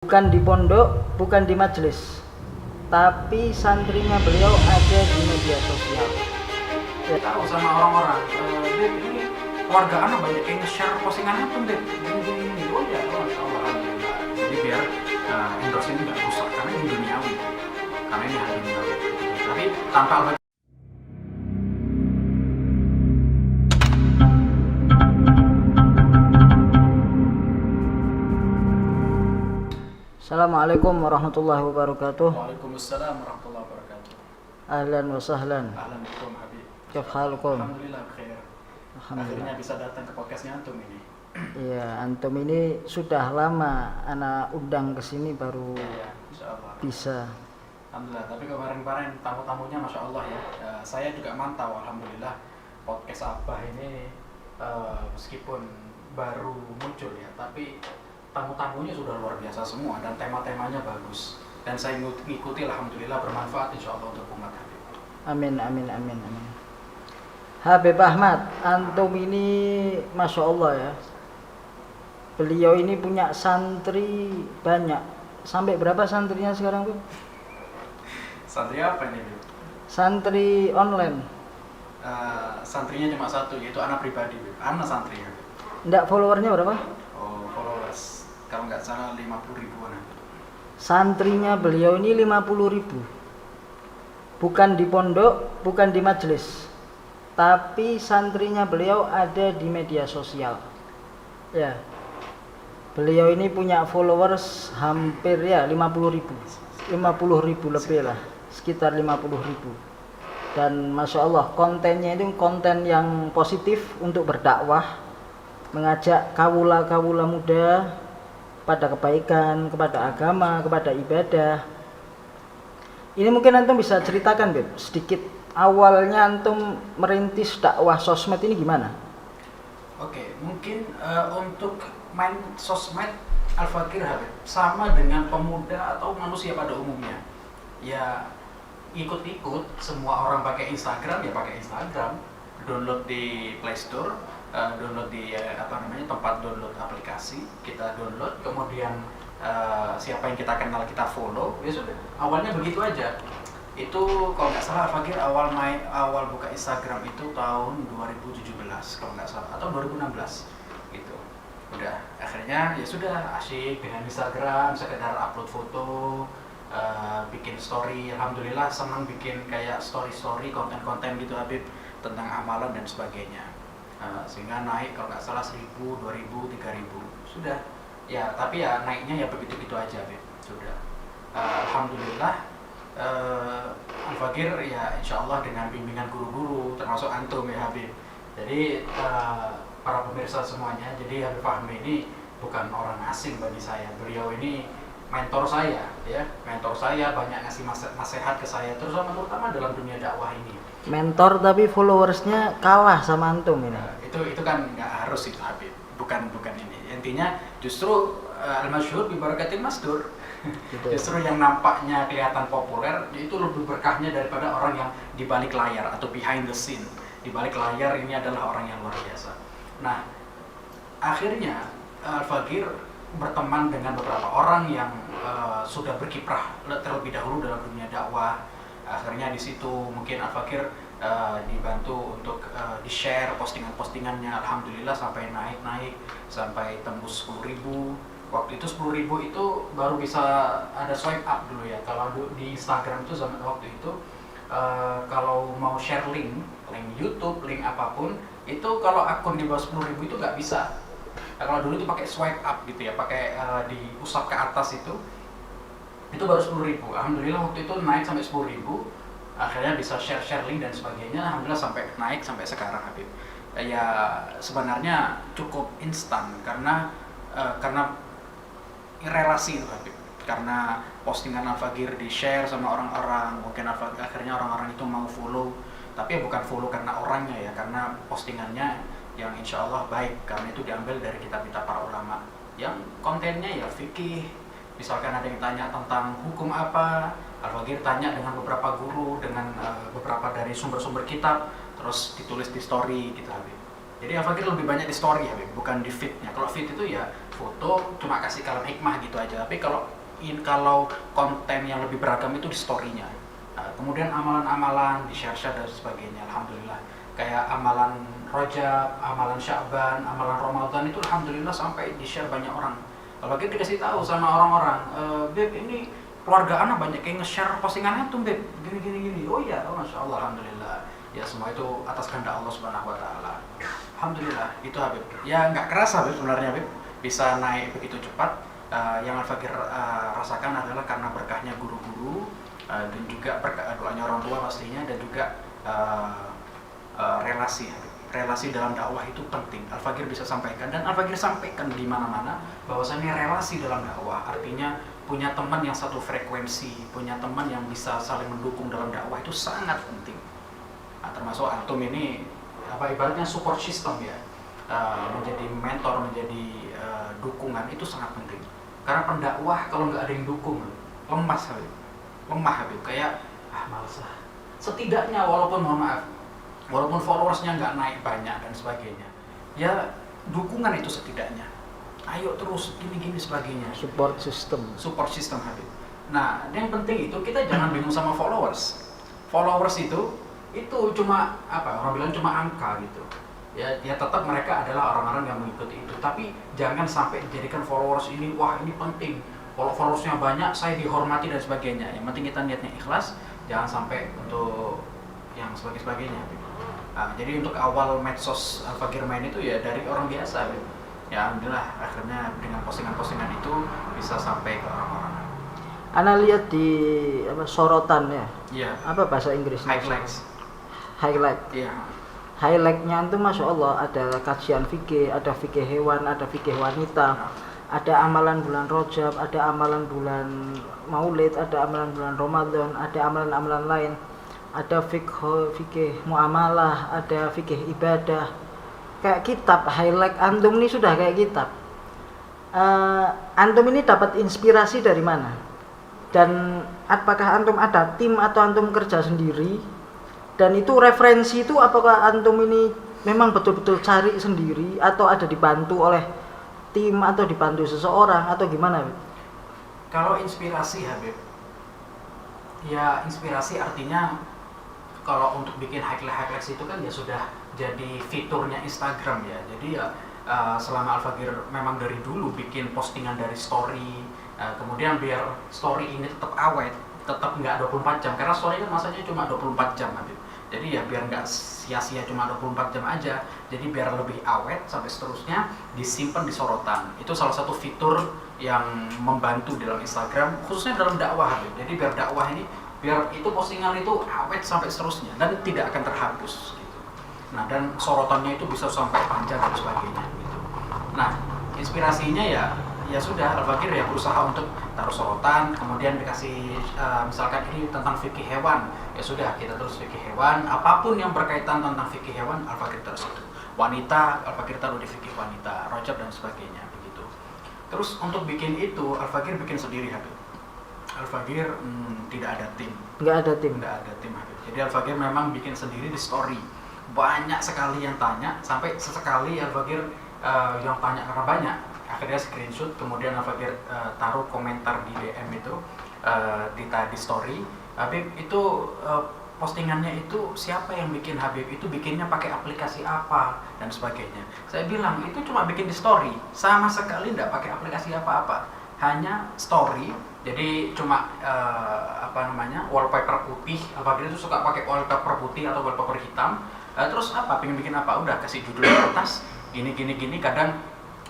Bukan di pondok, bukan di majelis, tapi santrinya beliau ada di media sosial. Tahu sama orang-orang, Beb, ini keluarga anak banyak yang nge-share postingan antum, Beb, gini. Oh ya, Masya Allah, Alhamdulillah. Jadi biar endorse ini nggak rusak, karena ini duniawi, karena ini hal duniawi. Tapi tanpa Assalamualaikum warahmatullahi wabarakatuh. Waalaikumsalam warahmatullahi wabarakatuh. Ahlan wa sahlan. Ahlan bikum, Habib. Kif halukum? Alhamdulillah, khair. Akhirnya bisa datang ke podcastnya antum ini. Iya, antum ini sudah lama anak undang ke sini baru Iya, Insya Allah. bisa. Alhamdulillah, tapi kemarin tamu-tamunya Masya Allah ya. Saya juga mantau, Alhamdulillah, podcast Abah ini meskipun baru muncul ya, tapi tamu-tamunya sudah luar biasa semua dan tema-temanya bagus. Dan saya ngikuti, Alhamdulillah, bermanfaat Insya Allah untuk umat Habib. Amin. Habib Ahmad, antum ini Masya Allah ya. Beliau ini punya santri banyak. Sampai berapa santrinya sekarang, Bu? Santri apa ini, Bib? Santri online. Santrinya cuma satu, yaitu anak pribadi, Bib. Anak santri ya, Bib. Enggak, followernya berapa? Oh, followers, kalau nggak salah 50 ribuan. Santrinya beliau ini 50.000. Bukan di pondok, bukan di majelis, tapi santrinya beliau ada di media sosial. Ya, beliau ini punya followers hampir ya 50.000 lebih lah, sekitar 50.000. Dan Masya Allah, kontennya itu konten yang positif untuk berdakwah, mengajak kawula-kawula muda pada kebaikan, kepada agama, kepada ibadah. Ini mungkin antum bisa ceritakan, Beb, sedikit awalnya antum merintis dakwah sosmed ini gimana? Oke, mungkin untuk main sosmed Al-Fakir Habib sama dengan pemuda atau manusia pada umumnya. Ya ikut-ikut, semua orang pakai Instagram ya pakai Instagram, download di Play Store, download di tempat download aplikasi, kita download, kemudian siapa yang kita kenal kita follow, ya sudah. Awalnya begitu aja. Itu kalau nggak salah Fakir awal buka Instagram itu tahun 2017 kalau nggak salah, atau 2016 gitu. Udah akhirnya ya sudah asyik dengan Instagram, sekedar upload foto, bikin story. Alhamdulillah senang bikin kayak story konten-konten gitu Habib, tentang amalan dan sebagainya. Sehingga naik kalau nggak salah 1000, 2000, 3000 sudah ya, tapi ya naiknya ya begitu-begitu aja Habib. Sudah Alhamdulillah, Al-Fakir ya insya Allah dengan bimbingan guru-guru termasuk antum ya Habib. Jadi para pemirsa semuanya, jadi Habib Fahmi ini bukan orang asing bagi saya. Beliau ini mentor saya ya, banyak ngasih nasihat ke saya, terutama dalam dunia dakwah ini. Mentor tapi followersnya kalah sama antum ini. Itu kan nggak harus itu Habib, bukan ini. Intinya justru al-masyhur bi barakatil masdur. Gitu. Justru yang nampaknya kelihatan populer itu lebih berkahnya daripada orang yang di balik layar atau behind the scene. Di balik layar ini adalah orang yang luar biasa. Nah, akhirnya Al-Fakir berteman dengan beberapa orang yang sudah berkiprah terlebih dahulu dalam dunia dakwah. Akhirnya di situ mungkin Al-Fakir dibantu untuk di-share postingan-postingannya. Alhamdulillah sampai naik sampai tembus 10.000. Waktu itu 10.000 itu baru bisa ada swipe up dulu ya. Kalau di Instagram itu zaman waktu itu kalau mau share link YouTube, link apapun, itu kalau akun di bawah 10.000 itu nggak bisa. Kalau dulu itu pakai swipe up gitu ya, pakai diusap ke atas itu baru 10.000. Alhamdulillah waktu itu naik sampai 10.000. Akhirnya bisa share link dan sebagainya. Alhamdulillah sampai naik sampai sekarang Habib. Ya sebenarnya cukup instan karena relasi itu Habib, karena postingan Al-Fakir di-share sama orang-orang, mungkin akhirnya orang-orang itu mau follow, tapi ya bukan follow karena orangnya ya, karena postingannya yang insya Allah baik, karena itu diambil dari kitab-kitab para ulama yang kontennya ya fikih. Misalkan ada yang tanya tentang hukum apa, Al-Fakir tanya dengan beberapa guru, dengan beberapa dari sumber-sumber kitab, terus ditulis di story gitu Habib. Jadi Al-Fakir lebih banyak di story Habib, bukan di feed-nya. Kalau feed itu ya foto cuma kasih kalam hikmah gitu aja, tapi kalau konten yang lebih beragam itu di story-nya. Kemudian amalan-amalan di share-share dan sebagainya, alhamdulillah. Kayak amalan Rajab, amalan Sya'ban, amalan Ramadan itu alhamdulillah sampai di share banyak orang. Kalau kita dikasih tahu sama orang-orang, Beb ini keluarga anak banyak yang nge-share postingan antum Beb, gini. Oh iya, oh, Masya Allah, alhamdulillah. Ya semua itu atas kehendak Allah Subhanahu Wa Taala. Alhamdulillah, itu Habib. Ya nggak kerasa Habib sebenarnya Habib bisa naik begitu cepat. Yang Al-Fakir rasakan adalah karena berkahnya guru-guru dan juga berkah doanya orang tua pastinya, dan juga relasi dalam dakwah itu penting. Al-Fakir bisa sampaikan, dan Al-Fakir sampaikan di mana-mana bahwasannya relasi dalam dakwah artinya punya teman yang satu frekuensi, punya teman yang bisa saling mendukung dalam dakwah itu sangat penting. Termasuk antum ini ibaratnya support system ya, menjadi mentor, menjadi dukungan itu sangat penting. Karena pendakwah kalau nggak ada yang dukung lemah Habib, kayak males lah. Setidaknya walaupun mohon maaf, walaupun followersnya nggak naik banyak dan sebagainya, ya dukungan itu setidaknya. Ayo terus gini sebagainya. Support system Habib. Nah, yang penting itu kita jangan bingung sama followers. Followers itu cuma orang bilang cuma angka gitu. Ya tetap mereka adalah orang-orang yang mengikuti itu. Tapi jangan sampai dijadikan followers ini, wah ini penting. Kalau followersnya banyak, saya dihormati dan sebagainya. Yang penting kita niatnya ikhlas, jangan sampai untuk yang sebagainya. Jadi untuk awal medsos Al-Fakir main itu ya dari orang biasa. Ya alhamdulillah akhirnya dengan postingan-postingan itu bisa sampai ke orang-orang. Ana lihat di sorotan ya. Iya. Apa bahasa Inggrisnya? Highlight. Iya. Highlightnya itu Masya Allah ada kajian fikih, ada fikih hewan, ada fikih wanita, ada amalan bulan Rajab, ada amalan bulan Maulid, ada amalan bulan Ramadan, ada amalan-amalan lain, ada fikih muamalah, ada fikih ibadah. Kayak kitab. Highlight antum ini sudah kayak kitab. Antum ini dapat inspirasi dari mana? Dan apakah antum ada tim atau antum kerja sendiri? Dan itu referensi itu apakah antum ini memang betul-betul cari sendiri atau ada dibantu oleh tim atau dibantu seseorang atau gimana? Kalau inspirasi Habib, ya inspirasi artinya kalau untuk bikin highlights itu kan ya sudah jadi fiturnya Instagram ya. Jadi ya selama Al-Fakir memang dari dulu bikin postingan dari story, kemudian biar story ini tetap awet, tetap nggak 24 jam, karena story kan masanya cuma 24 jam Habib. Jadi ya biar nggak sia-sia cuma 24 jam aja, jadi biar lebih awet sampai seterusnya disimpan di sorotan. Itu salah satu fitur yang membantu dalam Instagram, khususnya dalam dakwah Habib. Jadi biar dakwah ini, biar itu postingan itu awet sampai seterusnya dan tidak akan terhapus gitu. Nah, dan sorotannya itu bisa sampai panjang dan sebagainya gitu. Nah, inspirasinya ya sudah Al-Fakir ya berusaha untuk taruh sorotan, kemudian dikasih misalkan ini tentang fikih hewan, ya sudah kita terus fikih hewan, apapun yang berkaitan tentang fikih hewan Al-Fakir terus itu. Wanita Al-Fakir taruh di fikih wanita, Rajab dan sebagainya begitu. Terus untuk bikin itu Al-Fakir bikin sendiri Habib. Al-Fakir tidak ada tim. Nggak ada tim Habib. Jadi Al-Fakir memang bikin sendiri di story. Banyak sekali yang tanya, sampai sesekali Al-Fakir yang tanya karena banyak, akhirnya screenshot, kemudian Al-Fakir taruh komentar di DM itu di story. Habib itu postingannya itu siapa yang bikin Habib, itu bikinnya pakai aplikasi apa dan sebagainya. Saya bilang itu cuma bikin di story, sama sekali tidak pakai aplikasi apa-apa, hanya story. Jadi cuma wallpaper putih. Al-Fakir itu suka pakai wallpaper putih atau wallpaper hitam. Terus pengen bikin apa, udah kasih judul di atas gini. Kadang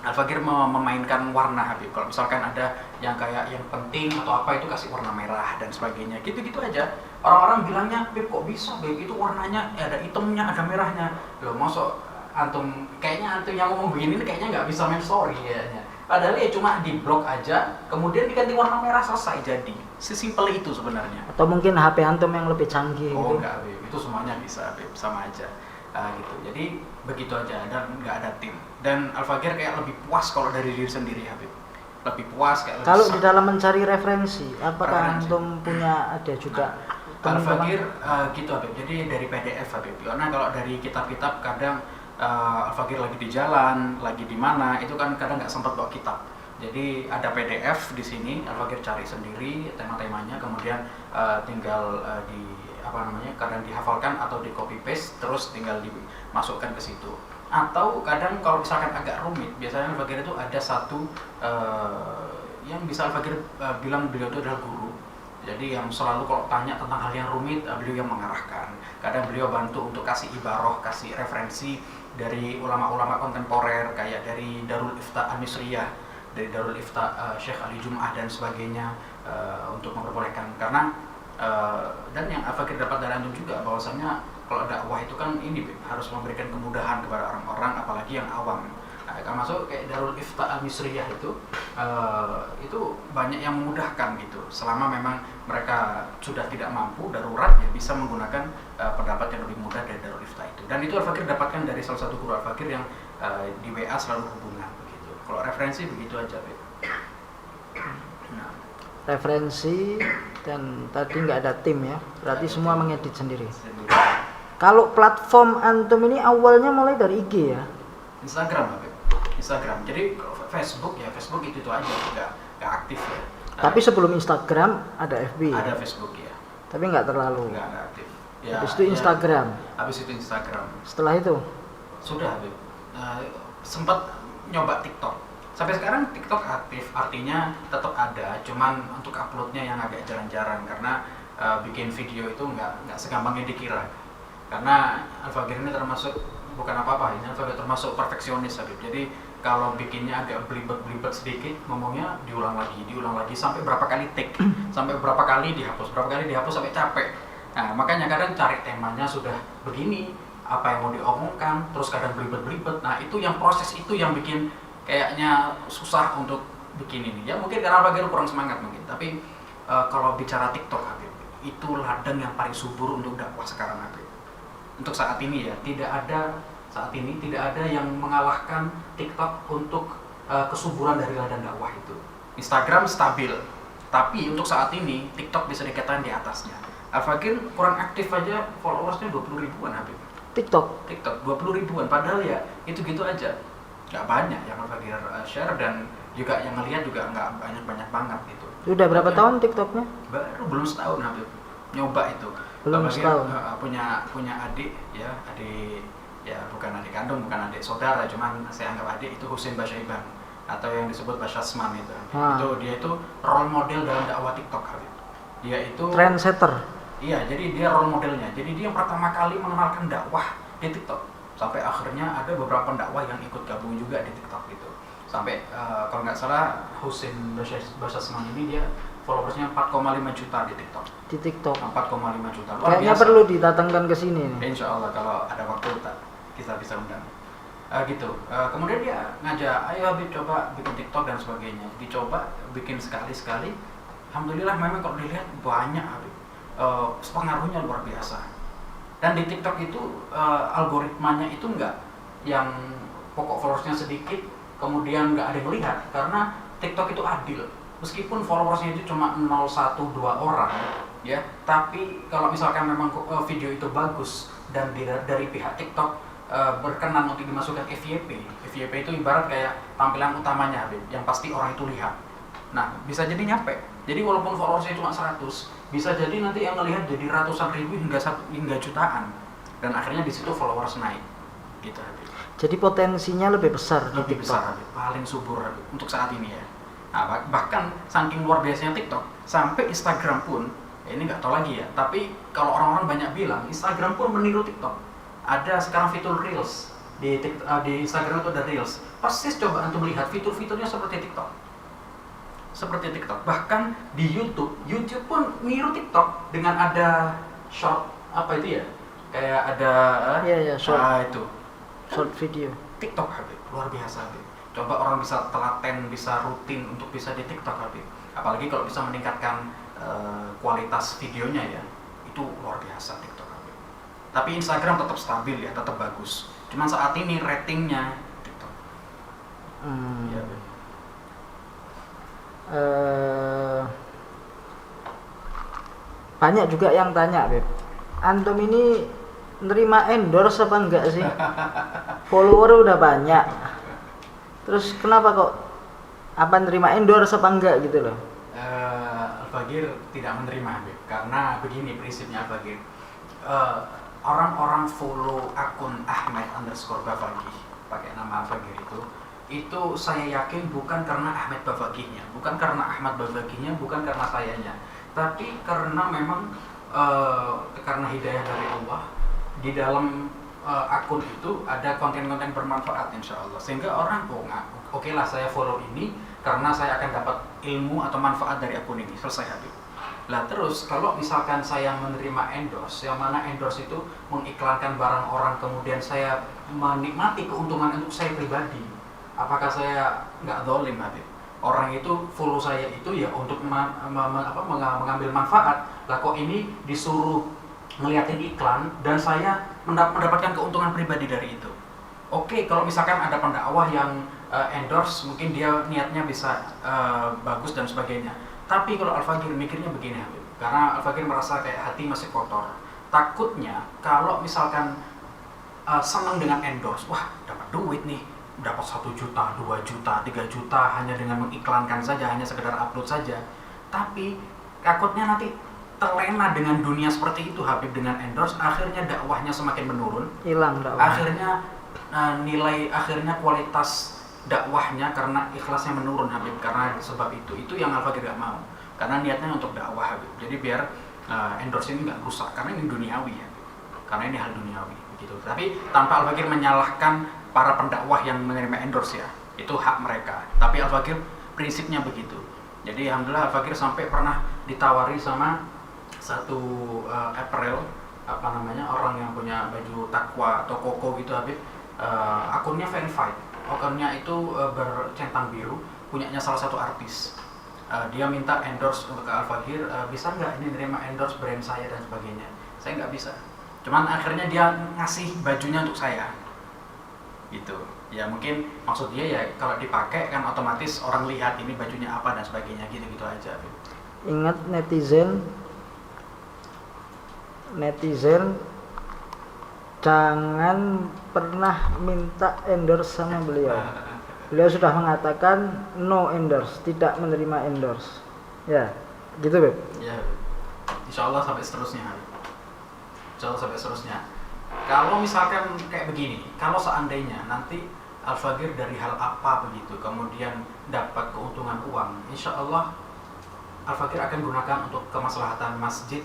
Al-Fakir memainkan warna Habib. Kalau misalkan ada yang kayak yang penting atau apa itu kasih warna merah dan sebagainya. Gitu-gitu aja. Orang-orang bilangnya, "Beb kok bisa, Beb itu warnanya ada hitamnya, ada merahnya." Loh, masuk antum yang ngomong begini kayaknya nggak bisa main story kayaknya. Padahal ya cuma di blok aja, kemudian diganti warna merah, selesai jadi. Sesimpel itu sebenarnya. Atau mungkin HP antum yang lebih canggih gitu. Enggak, Beb. Itu semuanya bisa, Beb. Sama aja. Gitu. Jadi begitu aja dan nggak ada tim. Dan Al-Fakir kayak lebih puas kalau dari diri sendiri Habib. Lebih puas kayak kalau di dalam mencari referensi, apakah antum punya ada juga Al-Fakir gitu Habib. Jadi dari PDF Habib. Karena kalau dari kitab-kitab kadang Al-Fakir lagi di jalan, lagi di mana, itu kan kadang nggak sempat bawa kitab. Jadi ada PDF di sini, Al-Fakir cari sendiri tema-temanya, kemudian tinggal kadang dihafalkan atau di copy paste, terus tinggal dimasukkan ke situ. Atau kadang kalau misalkan agak rumit, biasanya Al-Fakir itu ada satu yang bisa Al-Fakir bilang beliau itu adalah guru. Jadi yang selalu kalau tanya tentang hal yang rumit, beliau yang mengarahkan. Kadang beliau bantu untuk kasih ibaroh, kasih referensi dari ulama-ulama kontemporer, kayak dari Darul Ifta Al-Misriyah, dari Darul Ifta Syekh Ali Jum'ah dan sebagainya, untuk memperbolehkan. Karena dan yang Al-Fakir dapat dari antum juga, bahwasanya kalau dakwah itu kan ini harus memberikan kemudahan kepada orang-orang, apalagi yang awam. Nah, masuk kayak Darul Ifta Al-Misriyah itu banyak yang memudahkan gitu. Selama memang mereka sudah tidak mampu, darurat, ya bisa menggunakan pendapat yang lebih mudah dari Darul Ifta itu. Dan itu Al-Fakir dapatkan dari salah satu guru Al-Fakir yang di WA selalu hubungan begitu. Kalau referensi begitu aja, Beb. Nah. Referensi dan tadi nggak ada tim ya, berarti semua mengedit sendiri. Kalau platform antum ini awalnya mulai dari IG ya? Instagram, Beb. Instagram. Jadi Facebook itu aja, nggak aktif ya. Tapi sebelum Instagram ada FB. Ada Facebook ya. Tapi nggak terlalu. Nggak aktif. Ya, habis itu Instagram. Habis itu Instagram. Setelah itu? Sudah, sempat nyoba TikTok. Sampai sekarang TikTok aktif, artinya tetap ada, cuman untuk uploadnya yang agak jarang-jarang karena bikin video itu nggak segampang yang dikira. Karena Al-Fakir ini termasuk bukan apa-apa, ini Al-Fakir termasuk perfeksionis, Habib. Jadi kalau bikinnya agak belibet sedikit, ngomongnya diulang lagi sampai berapa kali take, sampai berapa kali dihapus sampai capek. Nah, makanya kadang cari temanya sudah begini, apa yang mau diomongkan, terus kadang belibet. Nah, itu yang proses itu yang bikin kayaknya susah untuk bikin ini. Ya mungkin karena Al-Fakir kurang semangat mungkin, tapi kalau bicara TikTok, Habib, itu ladang yang paling subur untuk dakwah sekarang, Habib. Untuk saat ini ya, tidak ada yang mengalahkan TikTok untuk kesuburan dari ladang dakwah itu. Instagram stabil, tapi untuk saat ini TikTok bisa dikatakan di atasnya. Al-Fakir kurang aktif aja, followersnya 20 ribuan, Habib. TikTok 20 ribuan, padahal ya itu-gitu aja. Nggak banyak yang Al-Fakir share, dan juga yang ngelihat juga nggak banyak banget gitu. Sudah berapa tahun TikToknya? Belum setahun, Habib. Nyoba itu. Belum setahun. Punya adik ya, bukan adik kandung, bukan adik saudara, cuman saya anggap adik, itu Husin Basyaiban atau yang disebut Basyasman itu. Dia itu role model dalam dakwah TikTok, Habib. Dia itu trendsetter. Iya, jadi dia role modelnya. Jadi dia yang pertama kali mengenalkan dakwah di TikTok. Sampai akhirnya ada beberapa pendakwah yang ikut gabung juga di TikTok gitu. Sampai kalau nggak salah Husin Basyasman ini dia followersnya 4,5 juta di TikTok. 4,5 juta. Kayaknya perlu didatangkan ke sini nih. Insya Allah kalau ada waktu kita bisa undang. Kemudian dia ngajak, ayo Habib coba bikin TikTok dan sebagainya. Dicoba bikin sekali. Alhamdulillah memang kalau dilihat banyak, Habib. Pengaruhnya luar biasa. Dan di TikTok itu algoritmanya itu enggak yang pokok followersnya sedikit kemudian nggak ada yang melihat, karena TikTok itu adil. Meskipun followersnya itu cuma 0,1-2 orang ya, tapi kalau misalkan memang video itu bagus dan dari pihak TikTok berkenan untuk dimasukkan FYP itu ibarat kayak tampilan utamanya, Habib, yang pasti orang itu lihat. Nah, bisa jadi nyampe. Jadi walaupun followersnya cuma 100, bisa jadi nanti yang melihat jadi ratusan ribu hingga jutaan, dan akhirnya di situ followers naik gitu, Habib. Jadi potensinya lebih besar di TikTok. Besar, Habib. Paling subur, Habib, untuk saat ini ya. Nah, bahkan saking luar biasanya TikTok, sampai Instagram pun, ini nggak tahu lagi ya, tapi kalau orang-orang banyak bilang Instagram pun meniru TikTok. Ada sekarang fitur Reels di Instagram itu ada Reels. Persis coba antum lihat fitur-fiturnya seperti TikTok. Bahkan di YouTube pun niru TikTok dengan ada short ya? Kayak ada short. Itu Short video. TikTok, Habib, luar biasa, Habib. Coba orang bisa telaten, bisa rutin untuk bisa di TikTok, Habib. Apalagi kalau bisa meningkatkan kualitas videonya ya, itu luar biasa TikTok, Habib. Tapi Instagram tetap stabil ya, tetap bagus. Cuman saat ini ratingnya TikTok. Ya, Habib. Banyak juga yang tanya, Beb. Antum ini nerima endorse apa enggak sih? Follower udah banyak. Terus kenapa kok apa nerima endorse apa enggak gitu loh? Al-Fagir tidak menerima, Habib. Karena begini prinsipnya Al-Fagir. Orang-orang follow akun Ahmed_Bavagih pakai nama Al-Fagir itu saya yakin bukan karena Ahmed Bavagihnya, bukan karena Ahmad Bavagihnya, bukan karena sayanya, tapi karena memang karena hidayah dari Allah di dalam akun itu ada konten-konten bermanfaat insya Allah, sehingga orang oke lah saya follow ini karena saya akan dapat ilmu atau manfaat dari akun ini, selesai Habib. Lah terus kalau misalkan saya menerima endorse, yang mana endorse itu mengiklankan barang orang, kemudian saya menikmati keuntungan untuk saya pribadi, apakah saya nggak zalim Habib? Orang itu follow saya itu ya untuk mengambil manfaat. Lah kok ini disuruh ngeliatin iklan dan saya mendapatkan keuntungan pribadi dari itu. Oke, kalau misalkan ada pendakwah yang endorse, mungkin dia niatnya bisa bagus dan sebagainya. Tapi kalau Al-Fagir mikirnya begini Habib, karena Al-Fagir merasa kayak hati masih kotor. Takutnya kalau misalkan senang dengan endorse, wah dapat duit nih, dapat 1 juta, 2 juta, 3 juta hanya dengan mengiklankan saja, hanya sekedar upload saja. Tapi takutnya nanti terlena dengan dunia seperti itu Habib, dengan endorse, akhirnya dakwahnya semakin menurun, Hilang dakwah. akhirnya akhirnya kualitas dakwahnya karena ikhlasnya menurun Habib, karena sebab itu yang Al-Fagir gak mau, karena niatnya untuk dakwah Habib, jadi biar endorse ini gak rusak, karena ini duniawi ya, karena ini hal duniawi begitu. Tapi tanpa Al-Fagir menyalahkan para pendakwah yang menerima endorse ya, itu hak mereka, tapi Al-Fagir prinsipnya begitu. Jadi alhamdulillah Al-Fagir sampai pernah ditawari sama satu apparel orang yang punya baju takwa atau koko gitu Habib, akunnya verified, akunnya itu bercentang biru, punyanya salah satu artis. Dia minta endorse untuk ke Al-Fagir, bisa nggak ini nerima endorse brand saya dan sebagainya. Saya nggak bisa, cuman akhirnya dia ngasih bajunya untuk saya gitu ya. Mungkin maksud dia ya kalau dipakai kan otomatis orang lihat ini bajunya apa dan sebagainya, gitu aja. Ingat netizen jangan pernah minta endorse sama beliau. Beliau sudah mengatakan no endorse, tidak menerima endorse. Ya, gitu Beb. Ya, insya Allah sampai seterusnya. Insya Allah sampai seterusnya. Kalau misalkan kayak begini, kalau seandainya nanti Al-Fagir dari hal apa begitu, kemudian dapat keuntungan uang, insya Allah Al-Fagir akan gunakan untuk kemaslahatan masjid,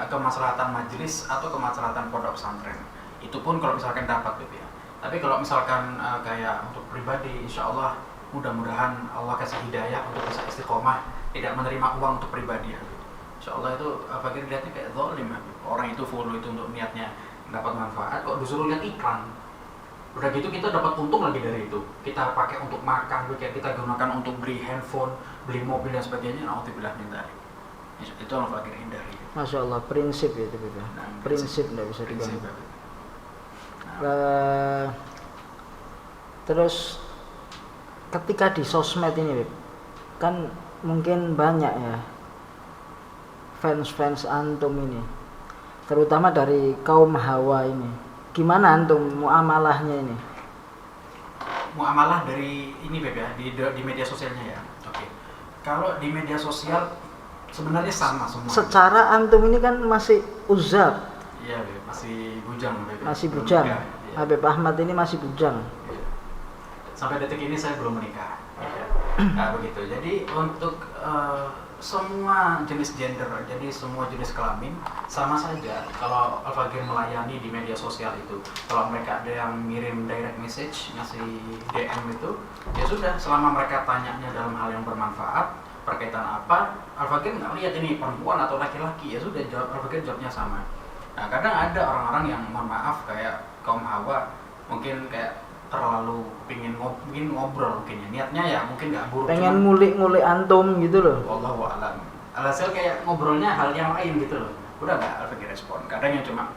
kemaslahatan majelis atau kemaslahatan pondok pesantren. Itu pun kalau misalkan dapat gitu ya. Tapi kalau misalkan kayak untuk pribadi, insya Allah mudah-mudahan Allah kasih hidayah untuk bisa istiqomah, tidak menerima uang untuk pribadi ya. Insya Allah itu Al-Fagir lihatnya kayak zalim ya. Orang itu follow itu untuk niatnya dapat manfaat, kok disuruh lihat iklan. Udah gitu kita dapat untung lagi dari itu. Kita pakai untuk makan, kita gunakan untuk beli handphone, beli mobil dan sebagainya. Alhamdulillah hindari. Itu Al-Fagir hindari. Masya Allah, prinsip ya itu Beb. Nah, Prinsip tidak bisa prinsip, diganggu. Nah. Terus ketika di sosmed ini Beb, kan mungkin banyak ya fans antum ini, terutama dari kaum hawa ini. Gimana antum muamalahnya ini? Muamalah dari ini Beb ya, di media sosialnya ya. Oke. Kalau di media sosial sebenarnya sama semua. Secara antum ini kan masih uzab. Iya Beb, masih bujang Beb. Masih bujang. Ya. Habib Ahmad ini masih bujang. Ya. Sampai detik ini saya belum menikah. Ya. Nah, begitu. Jadi untuk semua jenis gender, jadi semua jenis kelamin sama saja. Kalau Al-Fagir melayani di media sosial itu, kalau mereka ada yang ngirim direct message, ngasih DM itu, ya sudah, selama mereka tanyanya dalam hal yang bermanfaat, berkaitan apa, Al-Fagir nggak lihat ini perempuan atau laki-laki, ya sudah, Al-Fagir jawabnya sama. Nah, kadang ada orang-orang yang mohon maaf kayak kaum hawa, mungkin kayak terlalu pingin ngobrol mungkin ya, niatnya ya mungkin nggak buruk, pengen ngulik-ngulik antum gitu loh. Wallahu a'lam. Alhasil kayak ngobrolnya hal yang lain gitu loh, udah nggak Al-Fagir respon. Kadang yang cuma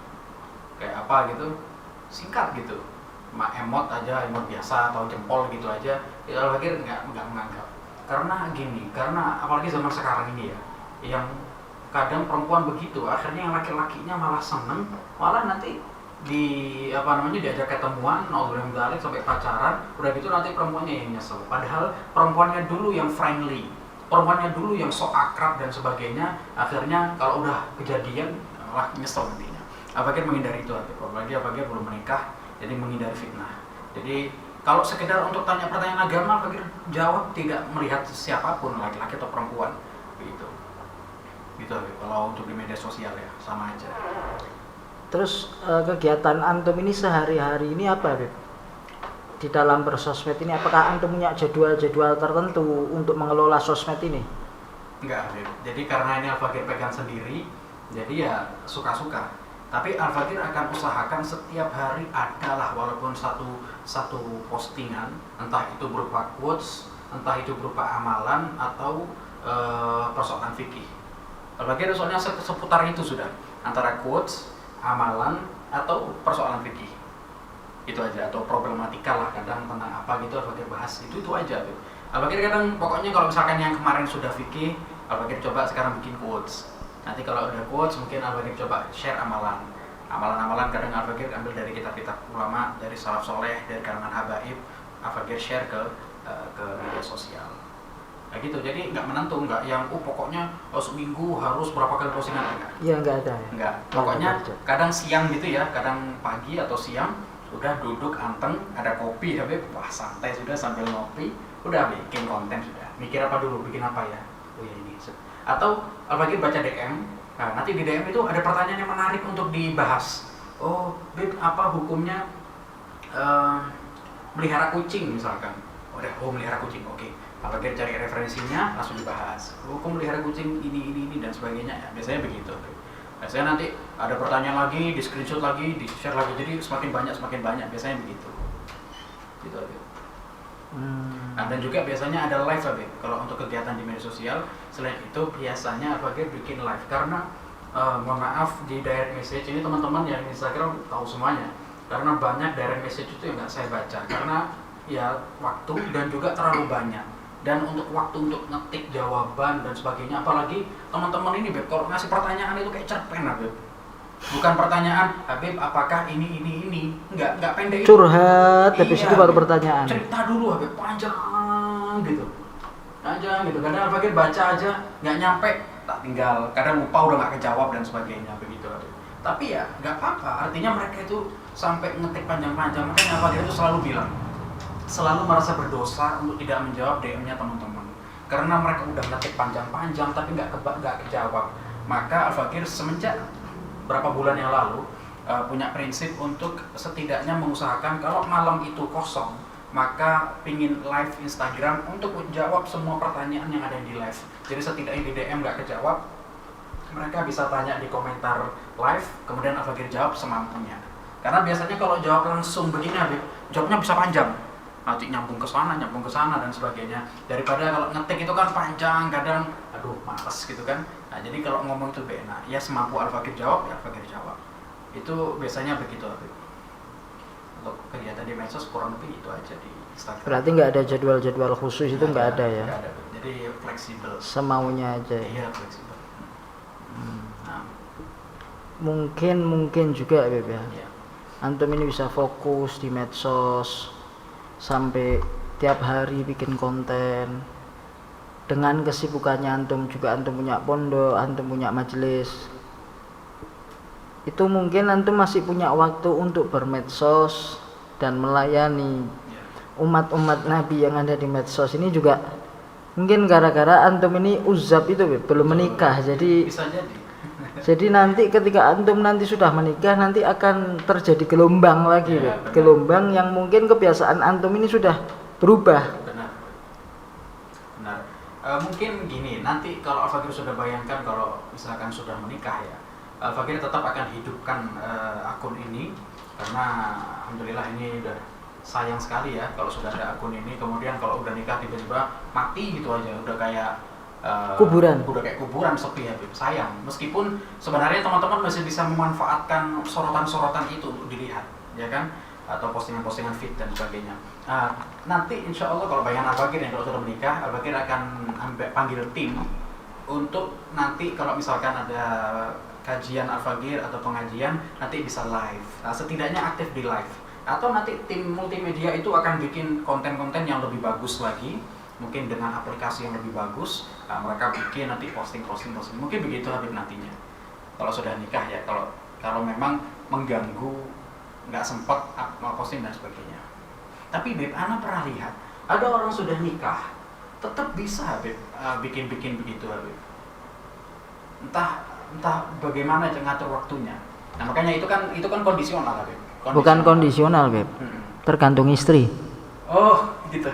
kayak apa gitu, singkat gitu, cuma emot aja, emot biasa atau jempol gitu aja, ya Al-Fagir nggak menganggap. Karena gini, karena apalagi zaman sekarang ini ya, yang kadang perempuan begitu, akhirnya yang laki-lakinya malah seneng, malah nanti di apa namanya diajak ketemuan, naudzubillah sampai pacaran, udah gitu nanti perempuannya yang nyesel. Padahal perempuannya dulu yang friendly, perempuannya dulu yang sok akrab dan sebagainya, akhirnya kalau udah kejadian malah nyesel nantinya. Apalagi menghindari itu, apalagi belum menikah, jadi menghindari fitnah. Jadi kalau sekedar untuk tanya pertanyaan agama, Fakir jawab tidak melihat siapapun, laki-laki atau perempuan, begitu. Gitu, kalau untuk di media sosial ya sama aja. Terus kegiatan antum ini sehari-hari ini apa, Beb? Di dalam bersosmed ini apakah antum punya jadwal-jadwal tertentu untuk mengelola sosmed ini? Enggak, Beb. Jadi karena ini Al-Fakir pegang sendiri, jadi ya suka-suka. Tapi Al-Fakir akan usahakan setiap hari adalah walaupun satu postingan, entah itu berupa quotes, entah itu berupa amalan atau persoalan fikih. Al-Fakir soalnya seputar itu sudah, antara quotes, amalan atau persoalan fikih. Itu aja, atau problematika lah, kadang tentang apa gitu Al-Fakir bahas, itu aja. Al-Fakir kadang pokoknya kalau misalkan yang kemarin sudah fikih, Al-Fakir coba sekarang bikin quotes. Nanti kalau udah quotes mungkin Al-Fakir coba share amalan kadang Al-Fakir ambil dari kitab-kitab ulama, dari salaf soleh, dari kalangan habaib, Al-Fakir share ke media sosial. Nah gitu, jadi nggak menentu, nggak yang pokoknya seminggu harus berapa kali postingan, enggak. Iya, nggak ada ya. Enggak, pokoknya kadang siang gitu ya, kadang pagi atau siang udah duduk anteng, ada kopi, Habib, wah santai sudah sambil ngopi, udah bikin konten sudah. Mikir apa dulu, bikin apa ya? Oh ya ini. Atau Al-Fakir baca DM, nah nanti di DM itu ada pertanyaan yang menarik untuk dibahas. Oh, Beb, apa hukumnya melihara kucing misalkan? Oh melihara kucing, oke. Al-Fakir cari referensinya, langsung dibahas. Hukum melihara kucing ini dan sebagainya, ya, biasanya begitu. Biasanya nanti ada pertanyaan lagi, di screenshot lagi, di share lagi, jadi semakin banyak, biasanya begitu. Gitu aja. Nah, dan juga biasanya ada live Habib. Kalau untuk kegiatan di media sosial, selain itu biasanya Habib bikin live karena mohon maaf di direct message ini teman-teman yang Instagram tahu semuanya. Karena banyak direct message itu yang nggak saya baca karena ya waktu dan juga terlalu banyak. Dan untuk waktu untuk ngetik jawaban dan sebagainya, apalagi teman-teman ini Beb, kalau ngasih pertanyaan itu kayak cerpen Habib. Bukan pertanyaan, Habib apakah ini, enggak pendek. Curhat, habis iya, itu baru pertanyaan. Cerita dulu Habib, panjang gitu. Kadang Habib baca aja, nggak nyampe, tak tinggal. Kadang lupa udah nggak kejawab dan sebagainya, begitu Habib. Tapi ya nggak apa-apa, artinya mereka itu sampai ngetik panjang-panjang, makanya Habib itu selalu bilang, selalu merasa berdosa untuk tidak menjawab DM-nya teman-teman karena mereka udah ngetik panjang-panjang tapi nggak kejawab. Maka Al-Fakir semenjak berapa bulan yang lalu punya prinsip untuk setidaknya mengusahakan kalau malam itu kosong maka pingin live Instagram untuk menjawab semua pertanyaan yang ada di live. Jadi setidaknya di DM nggak kejawab, mereka bisa tanya di komentar live, kemudian Al-Fakir jawab semampunya. Karena biasanya kalau jawab langsung begini Habib, jawabnya bisa panjang, nanti nyambung ke sana dan sebagainya. Daripada kalau ngetik itu kan panjang, kadang aduh males gitu kan. Nah, jadi kalau ngomong itu benar, ya semampu Al-Fakir jawab, ya Al-Fakir jawab. Itu biasanya begitu Habib. Untuk kegiatan di medsos kurang lebih itu aja di Instagram. Berarti nggak ada jadwal-jadwal khusus itu nggak ada ya? Nggak ada, jadi fleksibel. Semaunya aja. Iya fleksibel. Nah, Mungkin juga Beb ya. iya. Antum ini bisa fokus di medsos sampai tiap hari bikin konten. Dengan kesibukannya antum juga, antum punya pondok, antum punya majelis, itu mungkin antum masih punya waktu untuk bermedsos dan melayani umat-umat Nabi yang ada di medsos ini juga. Mungkin gara-gara antum ini uzab itu belum menikah, jadi Bisa jadi nanti ketika antum nanti sudah menikah, nanti akan terjadi gelombang lagi, Ya, gelombang yang mungkin kebiasaan antum ini sudah berubah. Benar. Mungkin gini, nanti kalau Al-Fakir sudah bayangkan kalau misalkan sudah menikah ya, Al-Fakir tetap akan hidupkan akun ini karena alhamdulillah ini udah sayang sekali ya kalau sudah ada akun ini, kemudian kalau udah nikah tiba-tiba mati gitu aja, udah kayak Kuburan. udah kayak kuburan sepi ya, sayang. Meskipun sebenarnya teman-teman masih bisa memanfaatkan sorotan-sorotan itu untuk dilihat, ya kan? Atau postingan-postingan feed dan sebagainya. Nanti insya Allah kalau bayangan Al-Fakir yang kalau sudah menikah, Al-Fakir akan panggil tim untuk nanti kalau misalkan ada kajian Al-Faqih atau pengajian nanti bisa live. Nah, setidaknya aktif di live. Atau nanti tim multimedia itu akan bikin konten-konten yang lebih bagus lagi, mungkin dengan aplikasi yang lebih bagus. Nah, mereka bikin nanti posting. Mungkin begitu Habib nantinya. Kalau sudah nikah ya, kalau memang mengganggu, nggak sempat posting dan sebagainya. Tapi Beb, Ana pernah lihat ada orang sudah nikah tetap bisa Habib bikin begitu Habib. Entah bagaimana ngatur waktunya. Nah, makanya itu kan kondisional Habib. Bukan kondisional, Beb. Tergantung istri. Oh, gitu.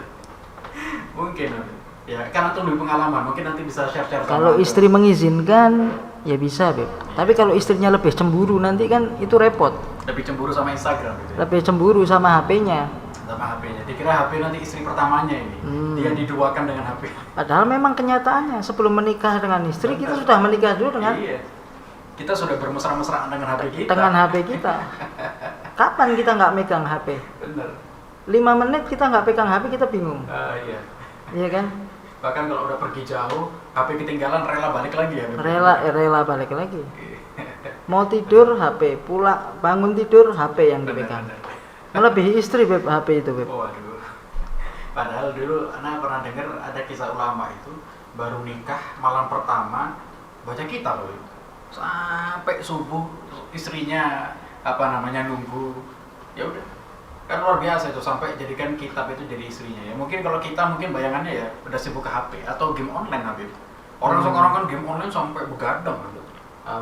Mungkin Habib. Ya, karena itu lebih pengalaman, mungkin nanti bisa share-share sama Kalau istri mengizinkan, ya bisa, Beb. Tapi kalau istrinya lebih cemburu, nanti kan itu repot. Lebih cemburu sama Instagram gitu. Lebih cemburu sama HP-nya. Sama HP-nya. Dikira HP nanti istri pertamanya ini. Dia diduakan dengan HP. Padahal memang kenyataannya sebelum menikah dengan istri, kita sudah menikah dulu dengan kita sudah bermesra-mesraan dengan HP kita. Dengan HP kita. Kapan kita nggak megang HP? Bener. 5 menit kita nggak pegang HP, kita bingung. Iya. Iya kan? Bahkan kalau udah pergi jauh, HP ketinggalan rela balik lagi ya. Rela balik lagi. Mau tidur HP, pulang bangun tidur HP yang dipegang. Melebihi istri, Beb, HP itu, Beb. Waduh. Padahal dulu Ana pernah dengar ada kisah ulama itu baru nikah malam pertama baca kitab loh. Sampai subuh istrinya nunggu. Ya udah. Kan luar biasa itu sampai jadikan kitab itu jadi istrinya ya. Mungkin kalau kita bayangannya ya udah sibuk ke HP atau game online Habib. Orang sekarang kan game online sampai begadang Habib.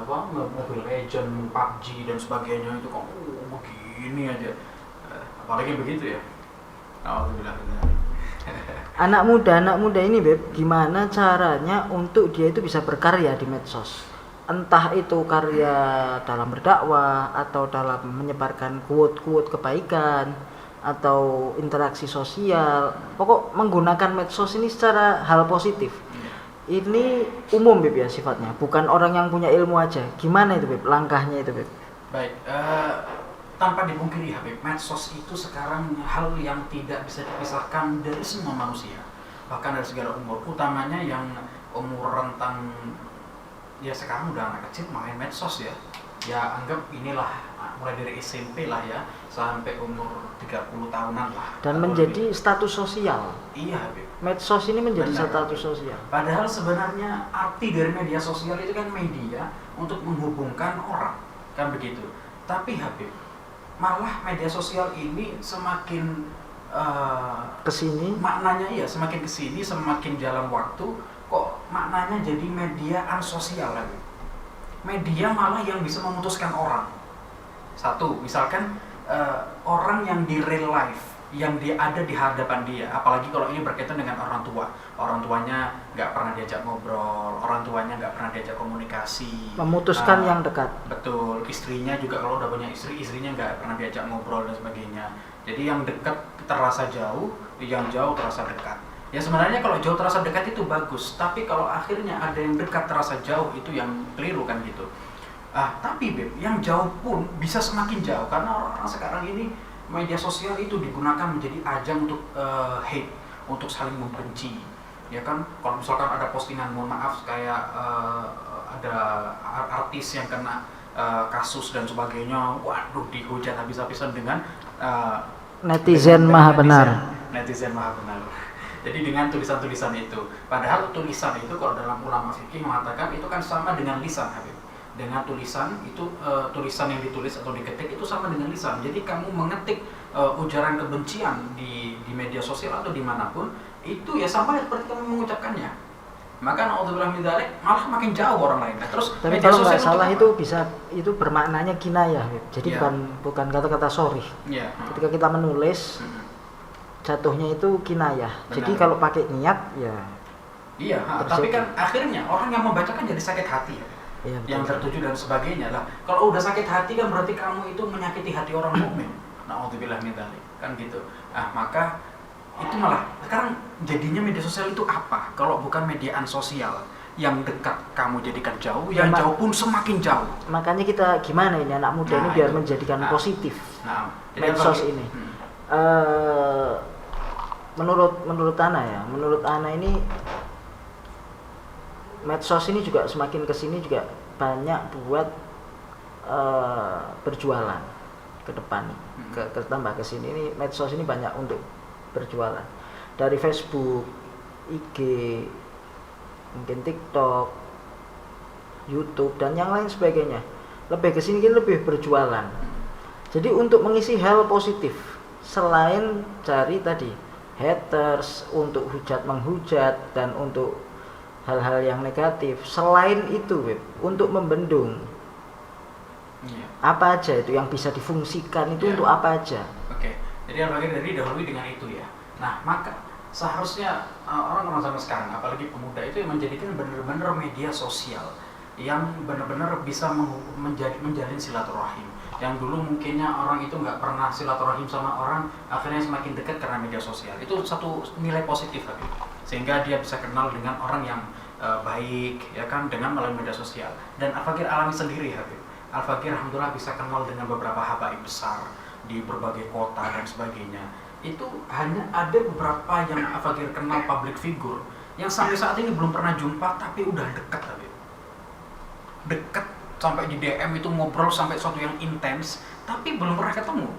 Mobile Legend, PUBG dan sebagainya itu kok begini aja. Apalagi begitu ya. Alhamdulillah. Anak muda ini, Beb, gimana caranya untuk dia itu bisa berkarya di medsos? Entah itu karya dalam berdakwah atau dalam menyebarkan quote-quote kebaikan atau interaksi sosial. Pokok menggunakan medsos ini secara hal positif. Ini umum, Beb, ya sifatnya. Bukan orang yang punya ilmu aja. Gimana itu, Beb? Langkahnya itu, Beb? Baik, tanpa dipungkiri Habib, medsos itu sekarang hal yang tidak bisa dipisahkan dari semua manusia. Bahkan dari segala umur, utamanya yang umur rentang, ya sekarang udah anak kecil main medsos ya. Ya anggap inilah mulai dari SMP lah ya sampai umur 30 tahunan lah. Dan menjadi status sosial. Iya Habib. Medsos ini menjadi Benar, status Habib. sosial. Padahal sebenarnya arti dari media sosial itu kan media untuk menghubungkan orang, kan begitu. Tapi Habib, malah media sosial ini semakin kesini, maknanya ya semakin kesini, semakin jalan waktu kok maknanya jadi media ansosial lagi. Media malah yang bisa memutuskan orang. Satu, misalkan orang yang di real life, yang dia ada di hadapan dia, apalagi kalau ini berkaitan dengan orang tua. Orang tuanya nggak pernah diajak ngobrol, orang tuanya nggak pernah diajak komunikasi. memutuskan yang dekat. Betul, istrinya juga kalau udah punya istri, istrinya nggak pernah diajak ngobrol dan sebagainya. Jadi yang dekat terasa jauh, yang jauh terasa dekat. Ya sebenarnya kalau jauh terasa dekat itu bagus, tapi kalau akhirnya ada yang dekat terasa jauh itu yang keliru kan gitu. Tapi Beb, yang jauh pun bisa semakin jauh karena orang-orang sekarang ini media sosial itu digunakan menjadi ajang untuk hate, untuk saling membenci. Ya kan, kalau misalkan ada postingan mohon maaf kayak ada artis yang kena kasus dan sebagainya, waduh dihujat habis-habisan dengan Netizen maha benar. Netizen maha benar. Jadi dengan tulisan-tulisan itu, padahal tulisan itu kalau dalam ulama fikih mengatakan itu kan sama dengan lisan Habib. Dengan tulisan itu tulisan yang ditulis atau diketik itu sama dengan lisan. Jadi kamu mengetik ujaran kebencian di media sosial atau dimanapun itu ya sama seperti kamu mengucapkannya. Maka naudzubillah min dzalik malah makin jauh orang lain. Nah, terus Tapi media kalau sosial nggak salah itu itu bermaknanya kinayah, Beb. Jadi Iya. bukan kata-kata sorry. ya. Ketika kita menulis, jatuhnya itu kinayah. Benar. Jadi kalau pakai niat ya. Iya, Terus tapi itu. kan akhirnya orang yang membacakan jadi sakit hati ya. Iya, Yang betul. tertuju dan sebagainya lah. Kalau udah sakit hati kan berarti kamu itu menyakiti hati orang mukmin. Naudzubillah min dzalik. Kan gitu. Maka itu malah sekarang jadinya media sosial itu apa? Kalau bukan mediaan sosial yang dekat kamu jadikan jauh, yang jauh pun semakin jauh. Makanya kita gimana ini anak muda ini Nah, biar itu. menjadikan Nah. positif Jadi medsos apa- ini. Menurut Ana ini medsos ini juga semakin kesini juga banyak buat berjualan ke depan, tambah ke sini ini medsos ini banyak untuk berjualan dari Facebook, IG, mungkin TikTok, YouTube dan yang lain sebagainya. Lebih ke sini lebih berjualan. Jadi untuk mengisi hal positif selain cari tadi haters untuk hujat menghujat dan untuk hal-hal yang negatif, selain itu Web, untuk membendung apa aja itu yang bisa difungsikan itu untuk apa aja. Oke. Jadi Al-Fakir dari dahului dengan itu ya. Nah maka seharusnya orang-orang zaman sekarang apalagi pemuda itu yang menjadikan benar-benar media sosial yang benar-benar bisa menjalin silaturahim. Yang dulu mungkinnya orang itu nggak pernah silaturahim sama orang, akhirnya semakin dekat karena media sosial. Itu satu nilai positif tapi sehingga dia bisa kenal dengan orang yang baik ya kan dengan melalui media sosial. Dan Al-Fakir alami sendiri Habib. Al-Fakir alhamdulillah bisa kenal dengan beberapa habaib besar di berbagai kota dan sebagainya. Itu hanya ada beberapa yang Al-Fakir kenal public figure yang sampai saat ini belum pernah jumpa tapi udah dekat Habib. Dekat sampai di DM itu ngobrol sampai suatu yang intens tapi belum pernah ketemu.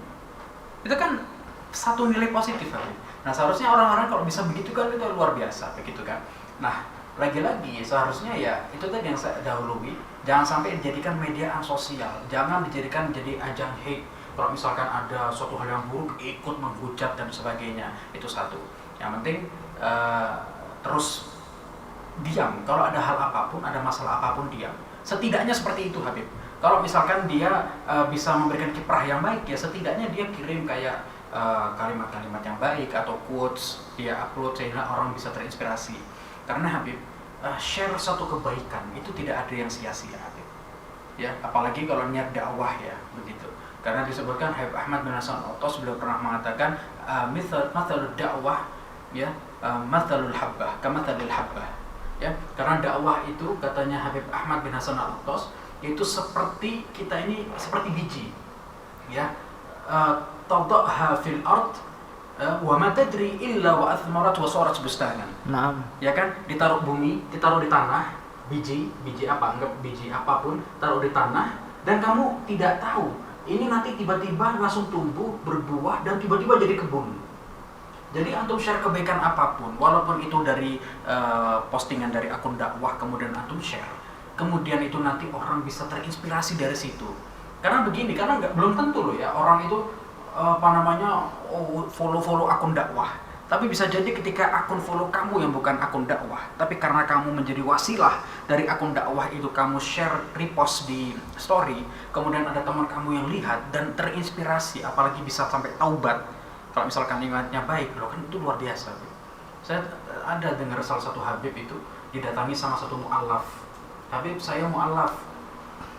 Itu kan satu nilai positif Habib. Nah seharusnya orang-orang kalau bisa begitu kan itu luar biasa begitu kan. Nah lagi-lagi seharusnya ya itu tadi yang saya dahului, jangan sampai dijadikan media sosial, jangan dijadikan jadi ajang hate. Kalau misalkan ada suatu hal yang buruk ikut menghujat dan sebagainya, itu satu. Yang penting terus diam. Kalau ada hal apapun, ada masalah apapun diam. Setidaknya seperti itu Habib. Kalau misalkan dia bisa memberikan kiprah yang baik ya setidaknya dia kirim kayak kalimat-kalimat yang baik atau quotes dia upload sehingga orang bisa terinspirasi. Karena Habib share satu kebaikan itu tidak ada yang sia-sia Habib. Ya, apalagi kalau niat dakwah ya begitu. Karena disebutkan Habib Ahmad bin Hasan Al-Attas beliau pernah mengatakan mathalud dakwah ya mathalul habbah kamathalil habbah. Ya, karena dakwah itu katanya Habib Ahmad bin Hasan Al-Attas itu seperti kita ini seperti biji. Ya. Tadha fil ard wa ma tadri illa wa athmarat wa sarat bustanan. Naam. Ya kan, ditaruh bumi, ditaruh di tanah, biji apa, anggap biji apapun, taruh di tanah dan kamu tidak tahu. Ini nanti tiba-tiba langsung tumbuh, berbuah dan tiba-tiba jadi kebun. Jadi antum share kebaikan apapun, walaupun itu dari postingan dari akun dakwah kemudian antum share, kemudian itu nanti orang bisa terinspirasi dari situ. Karena begini, karena belum tentu loh ya orang itu follow akun dakwah. Tapi bisa jadi ketika akun follow kamu yang bukan akun dakwah, tapi karena kamu menjadi wasilah dari akun dakwah itu kamu share repost di story, kemudian ada teman kamu yang lihat dan terinspirasi, apalagi bisa sampai taubat. Kalau misalkan niatnya baik, loh kan itu luar biasa. Saya ada dengar salah satu Habib itu didatangi sama satu mu'alaf. Habib saya mu'alaf.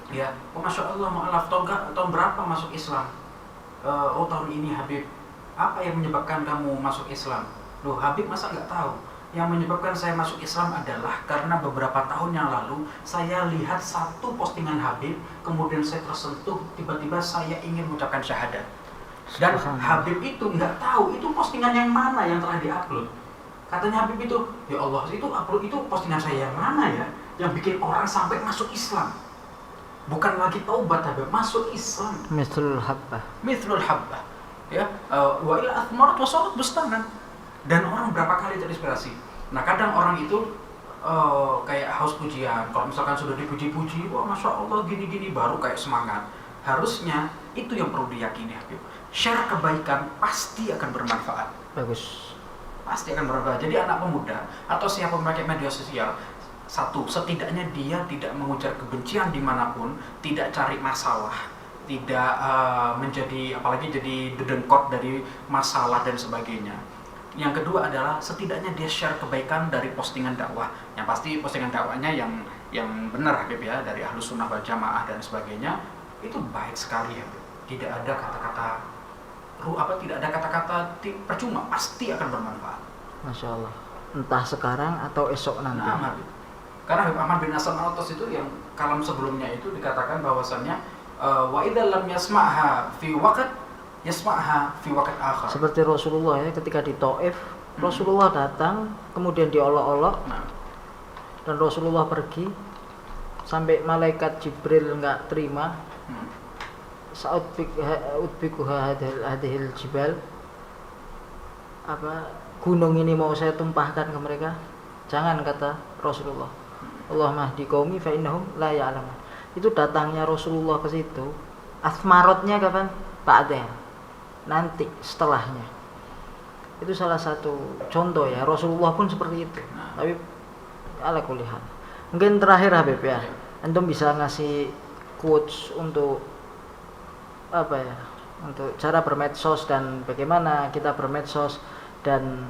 Ya, oh masya Allah mu'alaf. Tahun berapa masuk Islam? Oh tahun ini Habib. Apa yang menyebabkan kamu masuk Islam? Loh Habib masa nggak tahu? Yang menyebabkan saya masuk Islam adalah karena beberapa tahun yang lalu saya lihat satu postingan Habib, kemudian saya tersentuh, tiba-tiba saya ingin mengucapkan syahadat. Dan Habib itu nggak tahu itu postingan yang mana yang telah diupload. Katanya Habib itu, ya Allah itu upload itu postingan saya yang mana ya, yang bikin orang sampai masuk Islam. Bukan lagi taubat Habib, masuk Islam. Mithlul habbah. Ya, wa ila athmarat wa sarat bustanan. Dan orang berapa kali terinspirasi. Nah, kadang orang itu kayak haus pujian. Kalau misalkan sudah dipuji-puji, wah masya Allah gini-gini baru kayak semangat. Harusnya itu yang perlu diyakini Habib. Share kebaikan pasti akan bermanfaat. Bagus. Pasti akan bermanfaat. Jadi anak pemuda atau siapa memakai media sosial, satu, setidaknya dia tidak mengujar kebencian dimanapun, tidak cari masalah, tidak menjadi apalagi jadi dedengkot dari masalah dan sebagainya. Yang kedua adalah setidaknya dia share kebaikan dari postingan dakwah. Yang pasti postingan dakwahnya yang benar Habib ya, dari Ahlus Sunnah wal Jamaah dan sebagainya, itu baik sekali Habib. Tidak ada kata-kata percuma, pasti akan bermanfaat. Masya Allah. Entah sekarang atau esok nanti. Nah, Habib. Karena Habib Ahmad bin Hasan Al-Attas itu yang kalam sebelumnya itu dikatakan bahwasannya wa idza lam yasma'ha fi waqt yasma'ha fi waqt akhar. Seperti Rasulullah ya, ketika di Taif, Rasulullah datang, kemudian diolok-olok. Nah. Dan Rasulullah pergi. sampai malaikat Jibril nggak terima. Sautbikuha hadhil jibal, apa gunung ini mau saya tumpahkan ke mereka. Jangan, kata Rasulullah. Allahumma hdi qaumi fa innahum la ya'lamun. Itu datangnya Rasulullah ke situ, asmarotnya kapan? Ba'da, nanti setelahnya. Itu salah satu contoh ya, Rasulullah pun seperti itu. Tapi ala kulli hal. Mungkin terakhir Habib ya, antum bisa ngasih quotes untuk apa ya, untuk cara bermedsos dan bagaimana kita bermedsos dan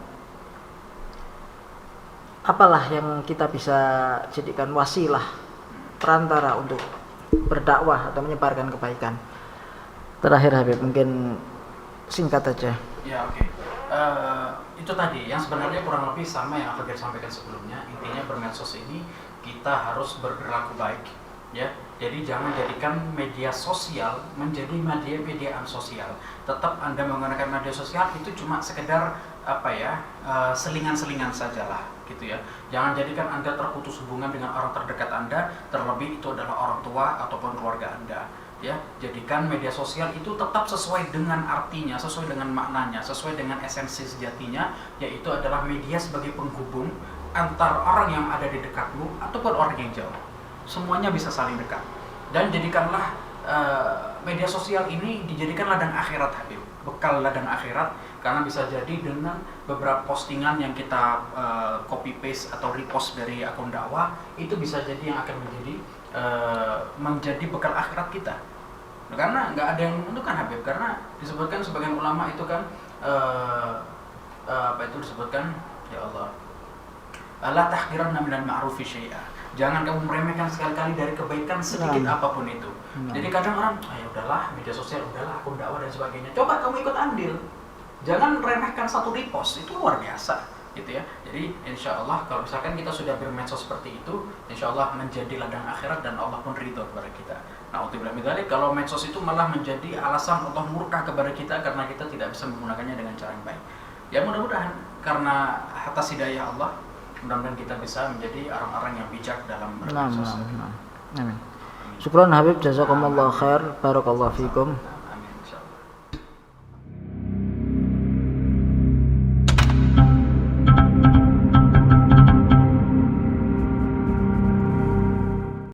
apalah yang kita bisa jadikan wasilah perantara untuk berdakwah atau menyebarkan kebaikan. Terakhir Habib, mungkin singkat aja. Ya, oke. Itu tadi yang sebenarnya kurang lebih sama yang aku sampaikan sebelumnya. Intinya bermedsos ini kita harus berperilaku baik, ya. Jadi jangan jadikan media sosial menjadi mediaan sosial. Tetap Anda menggunakan media sosial itu cuma sekedar apa ya, selingan-selingan sajalah gitu ya. Jangan jadikan Anda terputus hubungan dengan orang terdekat Anda, terlebih itu adalah orang tua ataupun keluarga Anda. Ya, jadikan media sosial itu tetap sesuai dengan artinya, sesuai dengan maknanya, sesuai dengan esensi sejatinya, yaitu adalah media sebagai penghubung antar orang yang ada di dekatmu ataupun orang yang jauh. Semuanya bisa saling dekat. Dan jadikanlah media sosial ini dijadikan ladang akhirat, Habib. Bekal ladang akhirat, karena bisa jadi dengan beberapa postingan yang kita copy paste atau repost dari akun dakwah, itu bisa jadi yang akan menjadi bekal akhirat kita. Karena nggak ada yang menentukan, Habib, karena disebutkan sebagian ulama itu kan apa itu disebutkan, ya Allah, la tahqiranna minal ma'rufi syai'a. Jangan kamu meremehkan sekali-kali dari kebaikan sedikit apapun itu. Jadi kadang orang, ya udahlah, media sosial udahlah, akun dakwah dan sebagainya. Coba kamu ikut andil. Jangan remehkan satu repost, itu luar biasa, gitu ya. Jadi insya Allah kalau misalkan kita sudah bermedsos seperti itu, insya Allah menjadi ladang akhirat dan Allah pun ridho kepada kita. Nah, untuk kalau medsos itu malah menjadi alasan Allah murka kepada kita karena kita tidak bisa menggunakannya dengan cara yang baik. Ya mudah-mudahan karena atas hidayah Allah, mudah-mudahan kita bisa menjadi orang-orang yang bijak dalam bermedsos. Amin. Syukran Habib, jazakumullah khair, barakallahu fikum.